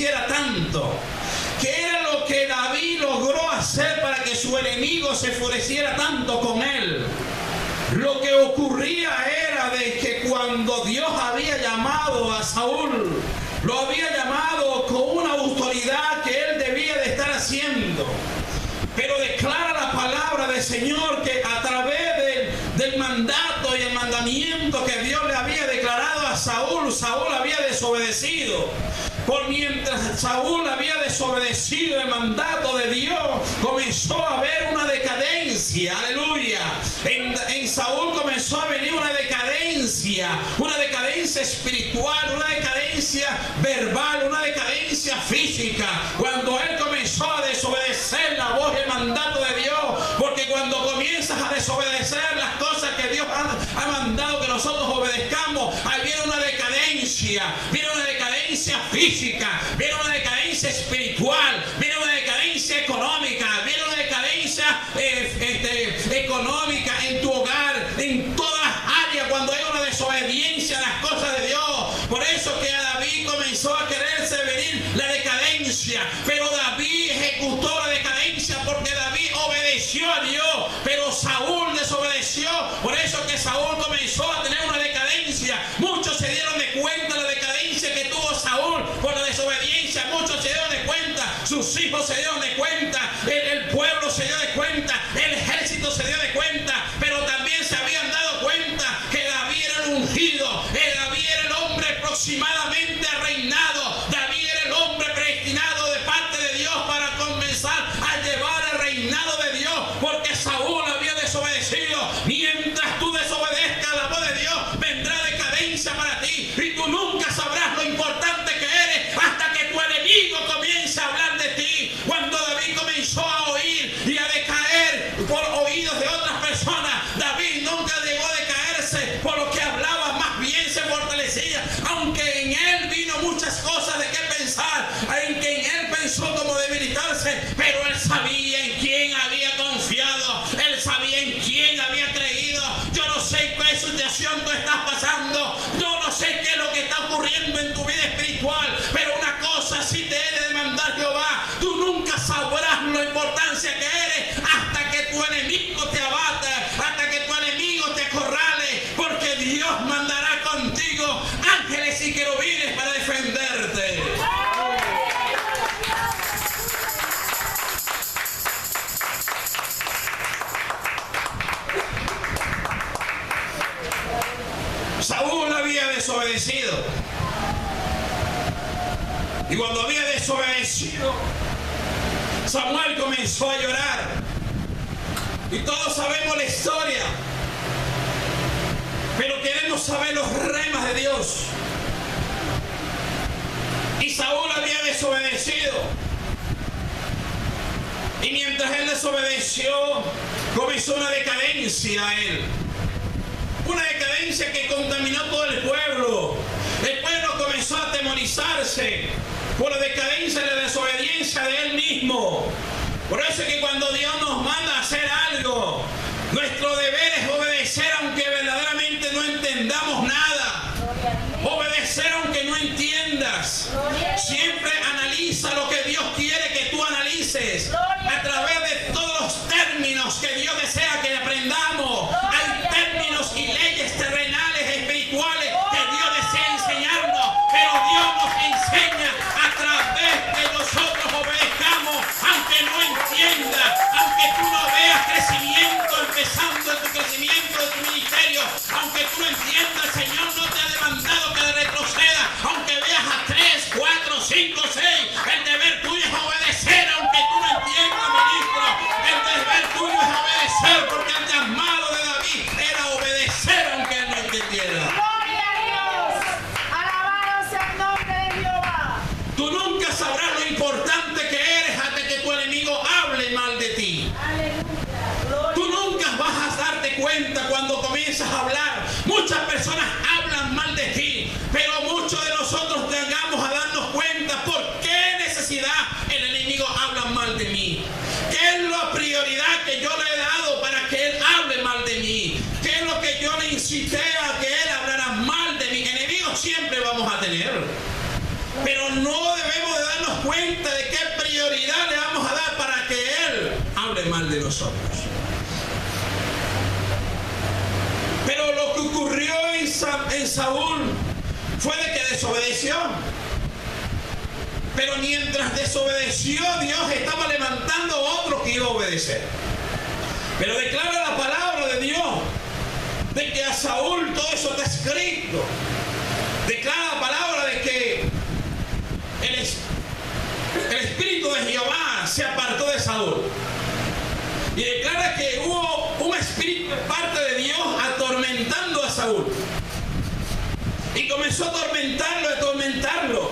enfureciera tanto? ¿Qué era lo que David logró hacer para que su enemigo se enfureciera tanto con él? Lo que ocurría era de que cuando Dios había llamado a Saúl, lo había llamado con una autoridad que él debía de estar haciendo. Pero declara la palabra del Señor que a través del mandato y el mandamiento que Dios le había declarado a Saúl, Saúl había desobedecido. Por mientras Saúl había desobedecido el mandato de Dios, comenzó a haber una decadencia, aleluya. En Saúl comenzó a venir una decadencia espiritual, una decadencia verbal, una decadencia física. Cuando él comenzó a desobedecer la voz y el mandato de Dios, porque cuando comienzas a desobedecer las cosas que Dios ha mandado que nosotros obedezcamos, ahí viene una decadencia física, viene una decadencia espiritual, viene una decadencia económica, viene una decadencia económica en tu hogar, en todas las áreas, cuando hay una desobediencia a las cosas de Dios. Por eso que a David comenzó a quererse venir la decadencia, pero David ejecutó la decadencia porque David obedeció a Dios, pero Saúl desobedeció. Por eso que Saúl comenzó a tener una decadencia. Muchos se dieron de cuenta de la decadencia que tuvo Saúl por la desobediencia. Muchos se dieron de cuenta, sus hijos se dieron de cuenta, el pueblo se dio de cuenta, el ejército se dio de cuenta, pero también se habían dado cuenta que David era el ungido, David era el hombre aproximadamente reinado, David era el hombre predestinado de parte de Dios para comenzar a llevar el reinado de Dios, porque Saúl había desobedecido. Mientras tú desobedezcas la voz de Dios, vendrá decadencia para ti y tú nunca sabrás lo importante que eres hasta que tu enemigo comience a hablar de ti. Cuando David comenzó a oír y a decaer por oídos de otras personas, David nunca llegó a decaerse por lo que hablaba, más bien se fortalecía, aunque en él vino muchas cosas de qué pensar, en que en él pensó como debilitarse, pero él sabía en quién había confiado, él sabía en quién había creído. Yo no sé qué situación tú estás pasando, yo no sé qué es lo que está ocurriendo en tu vida espiritual, pero una cosa sí te he de demandar Jehová: tú nunca sabrás la importancia que eres hasta que tu enemigo te abata, hasta que tu enemigo te acorrale, porque Dios mandará contigo ángeles y querubines para defenderte. Saúl había desobedecido, y cuando había desobedecido, Samuel comenzó a llorar, y todos sabemos la historia, pero queremos saber los remas de Dios. Y Saúl había desobedecido, y mientras él desobedeció, comenzó una decadencia a él. Una decadencia que contaminó todo el pueblo. El pueblo comenzó a atemorizarse por la decadencia y la desobediencia de él mismo. Por eso es que cuando Dios nos manda a hacer algo, nuestro deber es obedecer aunque verdaderamente no entendamos nada. Obedecer aunque no entiendas. Siempre analiza lo que Dios quiere que tú analices a través de todos los términos que Dios desea que aprendamos. Hay términos y leyes terrenales, espirituales que Dios desea enseñarnos, pero Dios nos enseña a través de nosotros obedezcamos, aunque no entiendas, aunque tú no veas crecimiento empezando en tu crecimiento de tu ministerio, aunque tú no entiendas, el Señor no te ha demandado que retroceda, aunque veas a 3, 4, 5, 6, el deber tuyo es obedecer, aunque tú no entiendas, ministro, el deber tuyo es obedecer, porque el llamado de David era obedecer aunque él no entendiera. ¡Gloria a Dios! ¡Alabado sea el nombre de Jehová! Tú nunca sabrás lo importante que eres hasta que tu enemigo hable mal de ti. ¡Aleluya! Tú nunca vas a darte cuenta cuando comienzas a hablar. Muchas personas hablan mal de ti, pero muchos de nosotros tengamos a darnos cuenta por qué necesidad el enemigo habla mal de mí. ¿Qué es la prioridad que yo le he dado para que él hable mal de mí? ¿Qué es lo que yo le incité a que él hablara mal de mí? Enemigos siempre vamos a tener, pero no debemos de dar cuenta de qué prioridad le vamos a dar para que Él hable mal de nosotros. Pero lo que ocurrió en Saúl fue de que desobedeció. Pero mientras desobedeció, Dios estaba levantando otro que iba a obedecer. Pero declara la palabra de Dios de que a Saúl todo eso está escrito. Declara la palabra de que el espíritu de Jehová se apartó de Saúl. Y declara que hubo un espíritu de parte de Dios atormentando a Saúl. Y comenzó a atormentarlo.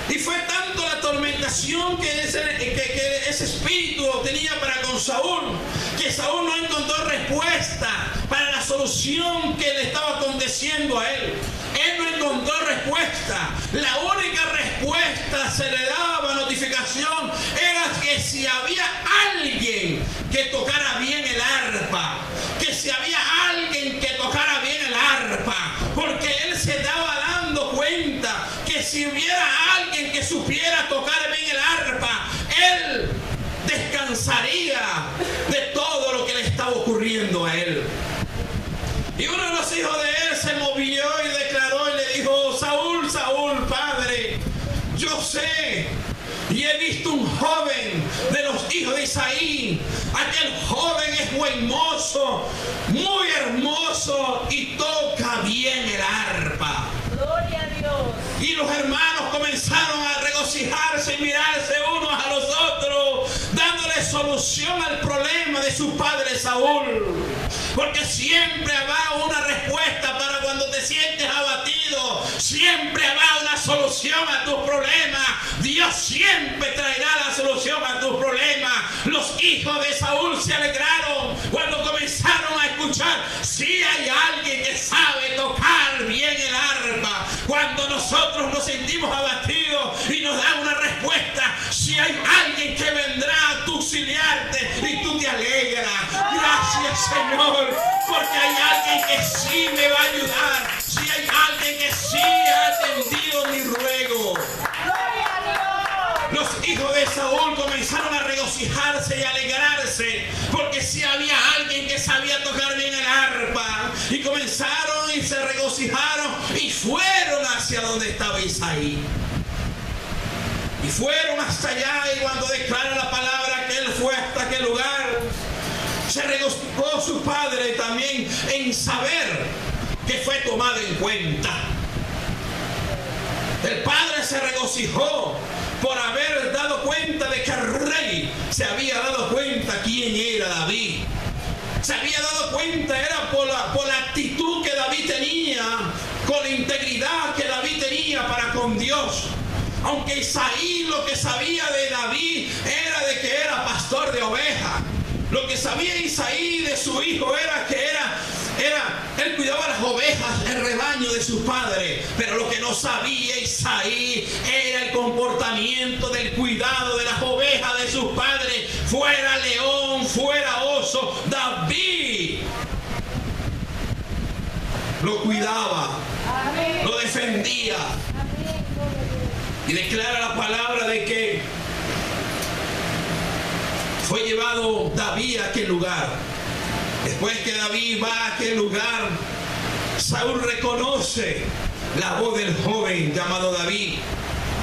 Y fue tanto la atormentación que ese espíritu tenía para con Saúl, que Saúl no encontró respuesta para la solución que le estaba aconteciendo a él. Él no encontró respuesta. La única respuesta se le daba notificación era que si había alguien que tocara bien el arpa, que si había alguien que tocara bien el arpa, porque él se estaba dando cuenta que si hubiera alguien que supiera tocar bien el arpa, él descansaría de todo lo que le estaba ocurriendo a él. Y uno de los hijos de él se movió y declaró y le dijo: Saúl, Saúl, padre, yo sé y he visto un joven de los hijos de Isaí. Aquel joven es buen mozo, muy hermoso y toca bien el arpa. Gloria a Dios. Y los hermanos comenzaron a regocijarse y mirarse unos a los otros, dándole solución al problema de su padre Saúl. Porque siempre habrá una respuesta para cuando te sientes abatido. Siempre habrá una solución a tus problemas. Dios siempre traerá la solución a tus problemas. Los hijos de Saúl se alegraron cuando comenzaron a escuchar: si hay alguien que sabe tocar bien el arpa. Cuando nosotros nos sentimos abatidos y nos da una respuesta, si hay alguien que vendrá a auxiliarte y tú te alegras. Gracias, Señor, porque hay alguien que sí me va a ayudar. Si hay alguien que sí ha atendido mi ruego. Gloria a Dios. Los hijos de Saúl comenzaron a regocijarse y alegrarse, porque si había alguien que sabía tocar bien el arpa. Y comenzaron y se regocijaron y fueron hacia donde estaba Isaí. Y fueron hasta allá, y cuando declara la palabra que él fue hasta aquel lugar, se regocijó su padre también en saber que fue tomado en cuenta. El padre se regocijó por haber dado cuenta de que el rey se había dado cuenta quién era David. Se había dado cuenta, era por la actitud que David tenía, con la integridad que David tenía para con Dios. Aunque Isaí lo que sabía de David era de que era pastor de ovejas. Lo que sabía Isaí de su hijo era que él cuidaba las ovejas, el rebaño de su padre. Pero lo que no sabía Isaí era el comportamiento del cuidado de las ovejas de sus padres. Fuera león, fuera oso, David lo cuidaba, lo defendía. Y declara la palabra de que fue llevado David a aquel lugar. Después que David va a aquel lugar, Saúl reconoce la voz del joven llamado David.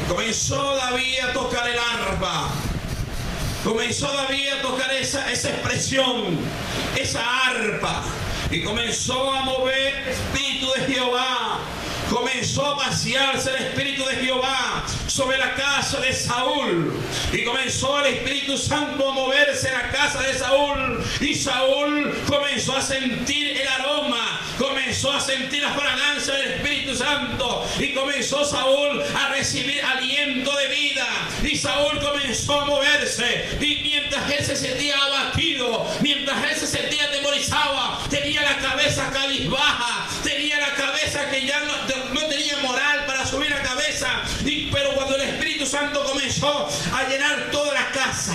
Comenzó David a tocar el arpa. Comenzó David a tocar esa expresión, esa arpa. Y comenzó a mover el espíritu de Jehová. Comenzó a pasearse el espíritu de Jehová sobre la casa de Saúl. Y comenzó el Espíritu Santo a moverse en la casa de Saúl. Y Saúl comenzó a sentir el aroma, comenzó a sentir la fragancia del Espíritu Santo. Y comenzó Saúl a recibir aliento de vida. Y Saúl comenzó a moverse. Y mientras él se sentía abatido, mientras él se sentía atemorizado, tenía la cabeza cabizbaja, tenía la cabeza que ya no tenía moral para subir la cabeza. Pero cuando el Espíritu Santo comenzó a llenar toda la casa,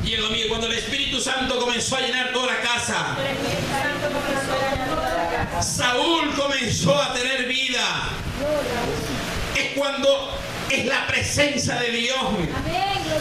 y cuando el Espíritu Santo comenzó a llenar toda la casa, Saúl comenzó a tener vida. cuando es la presencia de Dios.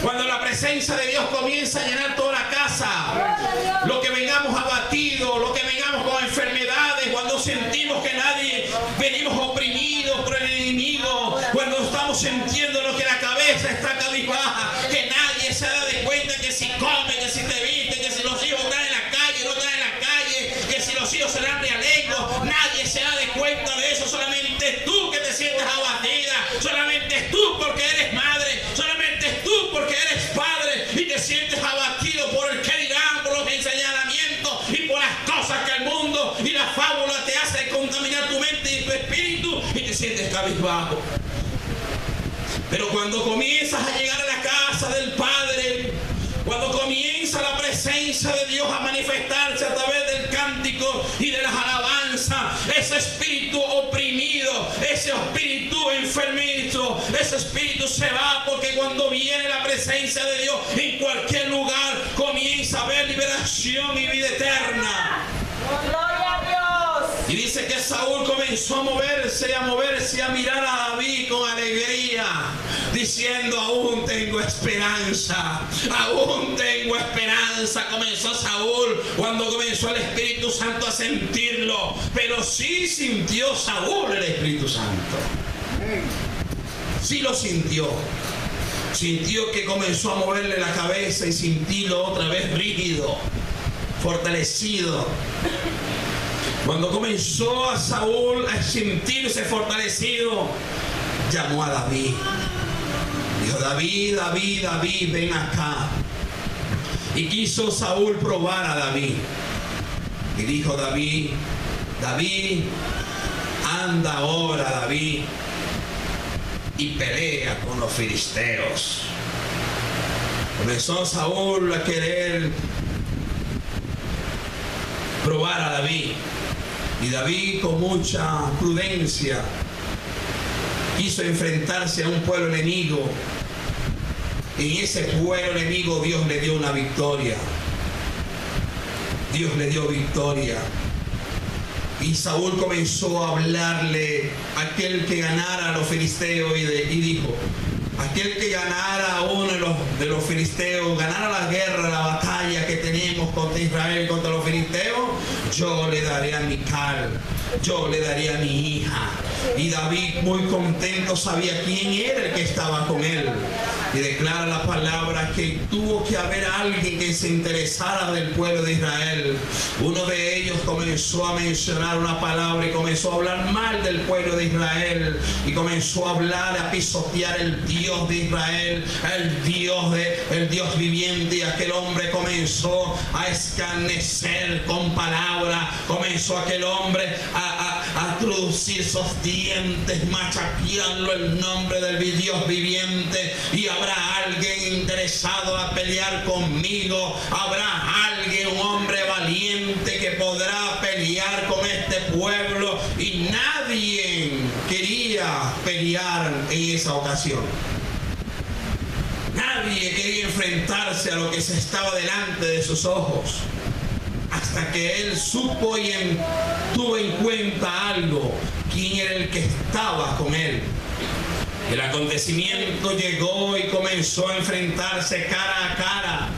Cuando la presencia de Dios comienza a llenar toda la casa, lo que vengamos abatidos, lo que vengamos con enfermedades, cuando sentimos que nadie, venimos oprimidos por el enemigo, cuando estamos sintiendo lo que la cabeza está cabizbaja, que nadie se da de cuenta que si come, que si te viste, que si los hijos están en la calle, no están en la calle, que si los hijos se dan realengo, nadie se da de cuenta de eso, solamente tú que te sientes abatida, solamente tú porque eres madre, solamente tú porque eres padre y te sientes abatido por el que dirán, por los señalamientos y por las cosas que el mundo y la fábula te hace contaminar tu mente y tu espíritu y te sientes cabizbajo. Pero cuando comienzas a llegar a la casa del Padre, cuando comienza la presencia de Dios a manifestarse a través del cántico y de las alabanzas, ese espíritu oprimido, ese espíritu enfermizo, ese espíritu se va, porque cuando viene la presencia de Dios en cualquier lugar comienza a haber liberación y vida eterna. Gloria a Dios. Y dice que Saúl comenzó a moverse, a mirar a David con alegría, diciendo: aún tengo esperanza, aún tengo esperanza. Comenzó Saúl cuando comenzó el Espíritu Santo a sentirlo, pero sí sintió Saúl el Espíritu Santo. Sí lo sintió. Sintió que comenzó a moverle la cabeza y sentirlo otra vez rígido, fortalecido. Cuando comenzó a Saúl a sentirse fortalecido, llamó a David. Dijo: David, David, David, ven acá. Y quiso Saúl probar a David. Y dijo David: David, anda ahora, David, y pelea con los filisteos. Comenzó Saúl a querer probar a David. Y David, con mucha prudencia, quiso enfrentarse a un pueblo enemigo. En ese pueblo enemigo Dios le dio una victoria. Dios le dio victoria. Y Saúl comenzó a hablarle a aquel que ganara a los filisteos y dijo: aquel que ganara a uno de los filisteos, ganara la guerra, la batalla que tenemos contra Israel y contra los filisteos, yo le daré a Mical, yo le daré a mi hija. Y David, muy contento, sabía quién era el que estaba con él. Y declara la palabra que tuvo que haber alguien que se interesara del pueblo de Israel. Uno de ellos comenzó a mencionar una palabra y comenzó a hablar mal del pueblo de Israel. Y comenzó a hablar, a pisotear el Dios de Israel, el Dios viviente. Y aquel hombre comenzó a escarnecer con palabras. Comenzó aquel hombre a introducir sus dientes, machaqueando el nombre del Dios viviente. Y habrá alguien interesado a pelear conmigo, habrá alguien, un hombre valiente que podrá pelear con este pueblo. Y nadie quería pelear en esa ocasión. Nadie quería enfrentarse a lo que se estaba delante de sus ojos, hasta que él supo y tuvo en cuenta algo: quién era el que estaba con él. El acontecimiento llegó y comenzó a enfrentarse cara a cara.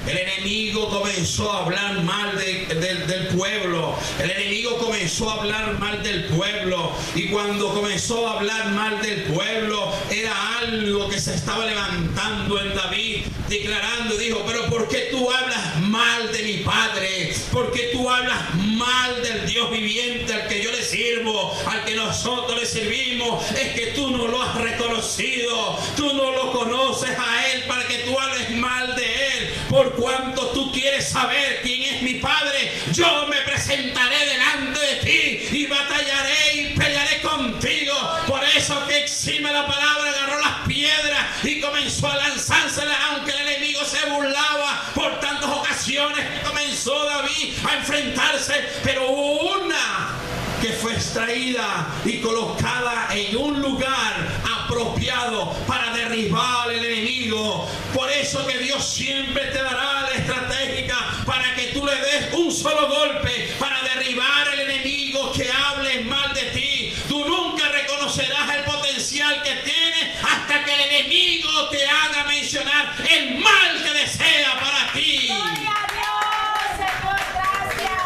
El enemigo comenzó a hablar mal del pueblo. El enemigo comenzó a hablar mal del pueblo. Y cuando comenzó a hablar mal del pueblo, era algo que se estaba levantando en David, declarando, dijo: pero ¿por qué tú hablas mal de mi padre? ¿Por qué tú hablas mal del Dios viviente al que yo le sirvo, al que nosotros le servimos? Es que tú no lo has reconocido, tú no lo conoces a él para que tú hables mal de él. Por cuanto tú quieres saber quién es mi padre, yo me presentaré delante de ti y batallaré y pelearé contigo. Por eso que exime la palabra, agarró las piedras y comenzó a lanzárselas, aunque el enemigo se burlaba por tantas ocasiones. Comenzó David a enfrentarse, pero una que fue extraída y colocada en un lugar apropiado para derribar al enemigo. Por eso que Dios siempre te dará la estratégica para que tú le des un solo golpe para derribar al enemigo que hable mal de ti. Tú nunca reconocerás el potencial que no te haga mencionar el mal que desea para ti. Gloria a Dios, Señor, gracias.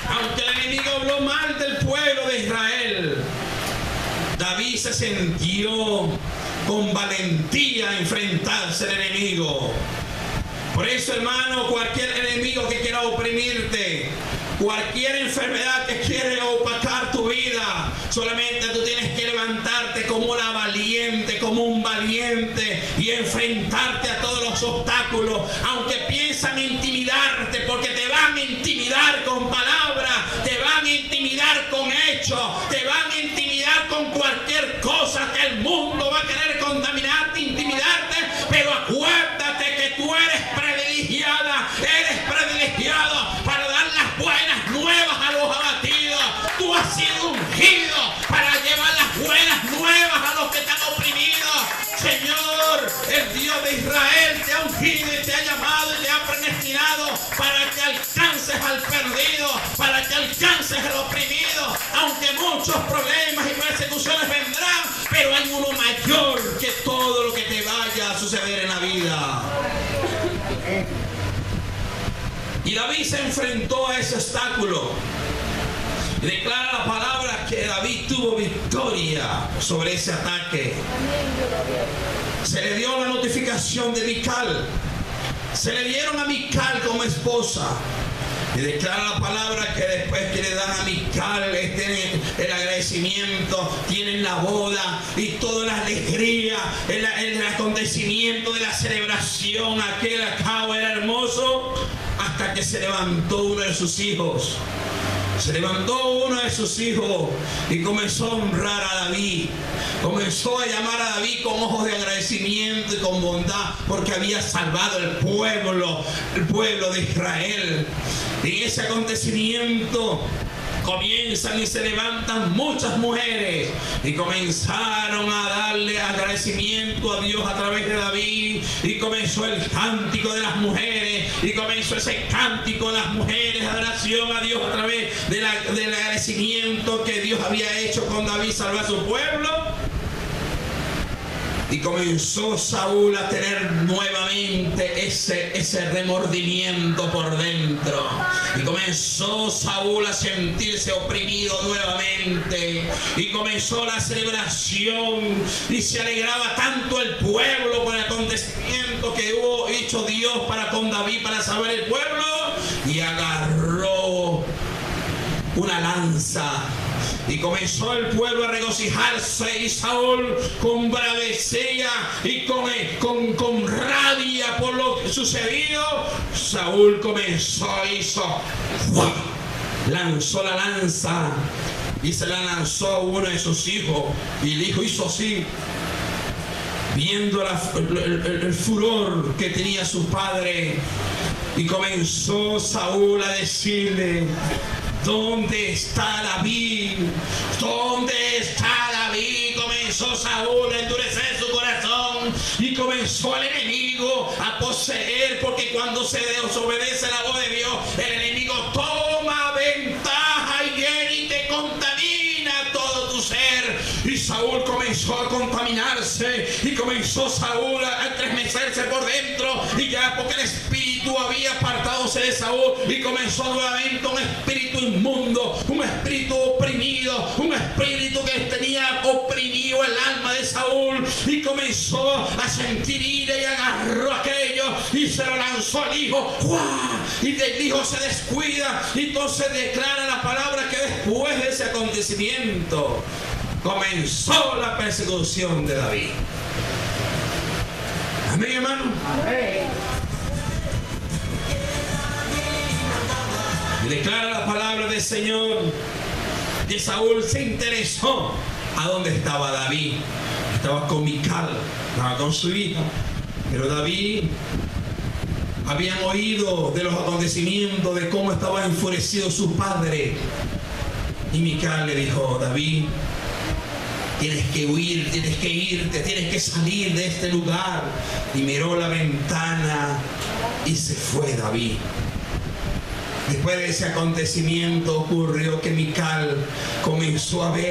Aunque el enemigo habló mal del pueblo de Israel, David se sintió con valentía a enfrentarse al enemigo. Por eso, hermano, cualquier enemigo que quiera oprimirte, cualquier enfermedad que quiere opacar tu vida, solamente tú tienes que levantarte como la valiente, como un valiente, y enfrentarte a todos los obstáculos, aunque piensan intimidarte, porque te van a intimidar con palabras, te van a intimidar con hechos, te van a intimidar con cualquier cosa que el mundo va a querer contaminarte, intimidarte, pero acuérdate que tú eres privilegiada, eres privilegiado para dar las buenas nuevas a los abatidos. Tú has sido ungido para llevar las buenas nuevas a los que están oprimidos. Señor, el Dios de Israel te ha ungido y te ha llamado y te ha predestinado para que alcances al perdido, para que alcances al oprimido. Aunque muchos problemas y persecuciones vendrán, pero hay uno mayor que todo lo que te vaya a suceder en la vida. Y David se enfrentó a ese obstáculo. Y declara la palabra que David tuvo victoria sobre ese ataque. Se le dio la notificación de Mical. Se le dieron a Mical como esposa. Y declara la palabra que después que le dan a Mical el agradecimiento, tienen la boda y toda la alegría, el acontecimiento de la celebración, aquel acabo era hermoso, hasta que se levantó uno de sus hijos. Se levantó uno de sus hijos y comenzó a honrar a David. Comenzó a llamar a David con ojos de agradecimiento y con bondad, porque había salvado el pueblo de Israel. Y en ese acontecimiento comienzan y se levantan muchas mujeres y comenzaron a darle agradecimiento a Dios a través de David, y comenzó el cántico de las mujeres, y comenzó ese cántico de las mujeres, adoración a Dios a través del agradecimiento que Dios había hecho con David, salvar a su pueblo. Y comenzó Saúl a tener nuevamente ese remordimiento por dentro. Y comenzó Saúl a sentirse oprimido nuevamente. Y comenzó la celebración. Y se alegraba tanto el pueblo por el acontecimiento que hubo hecho Dios para con David para salvar el pueblo. Y agarró una lanza. Y comenzó el pueblo a regocijarse, y Saúl con bravecía y con rabia por lo sucedido, Saúl lanzó la lanza y se la lanzó a uno de sus hijos, y el hijo hizo así, viendo el furor que tenía su padre, y comenzó Saúl a decirle: ¿dónde está David? ¿Dónde está David? Comenzó Saúl a endurecer su corazón y comenzó el enemigo a poseer, porque cuando se desobedece la voz de Dios, el enemigo toma ventaja y viene y te contamina todo tu ser. Y Saúl comenzó a contaminarse, y comenzó Saúl a estremecerse por dentro, y ya porque el espíritu había apartadose de Saúl, y comenzó nuevamente un espíritu inmundo, un espíritu oprimido, un espíritu que tenía oprimido el alma de Saúl, y comenzó a sentir ira y agarró aquello y se lo lanzó al hijo. ¡Guau! Y el hijo se descuida, y entonces declara la palabra que después de ese acontecimiento comenzó la persecución de David. Amén, hermano. Amén. Y declara la palabra del Señor que Saúl se interesó a dónde estaba David. Estaba con Mical, estaba con su hija. Pero David habían oído de los acontecimientos, de cómo estaba enfurecido su padre. Y Mical le dijo: David, tienes que huir, tienes que irte, tienes que salir de este lugar. Y miró la ventana y se fue David. Después de ese acontecimiento ocurrió que Mical comenzó comenzó a ver